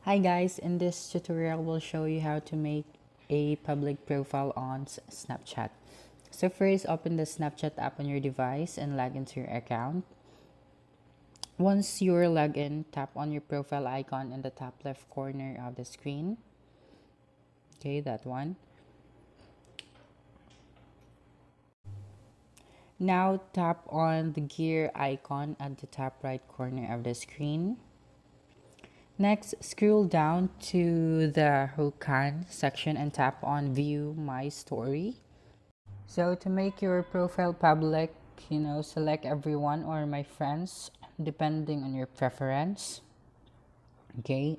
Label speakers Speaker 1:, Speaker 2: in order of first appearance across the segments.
Speaker 1: Hi guys, in this tutorial we'll show you how to make a public profile on Snapchat. So first, open the Snapchat app on your device and log into your account. Once you're logged in, tap on your profile icon in the top left corner of the screen. Okay, that one. Now tap on the gear icon at the top right corner of the screen. Next, scroll down to the Hokan section and tap on View My Story. So to make your profile public, select everyone or my friends, depending on your preference. Okay.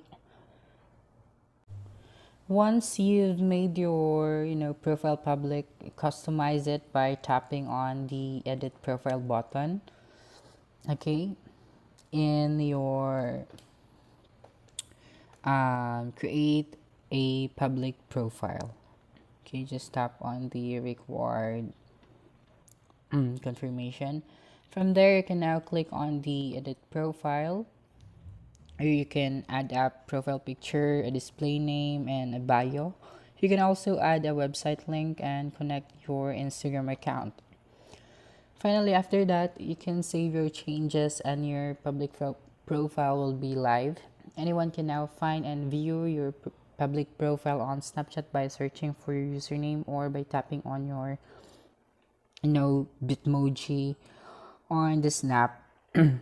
Speaker 1: Once you've made your, profile public, customize it by tapping on the Edit Profile button. Okay. In your create a public profile. Okay, just tap on the required confirmation. From there, you can now click on the edit profile, or you can add a profile picture, a display name, and a bio. You can also add a website link and connect your Instagram account. Finally, after that, you can save your changes and your public profile will be live. Anyone can now find and view your public profile on Snapchat by searching for your username or by tapping on your Bitmoji on the Snap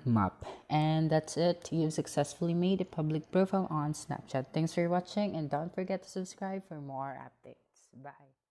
Speaker 1: map. And that's it. You've successfully made a public profile on Snapchat. Thanks for watching and don't forget to subscribe for more updates. Bye.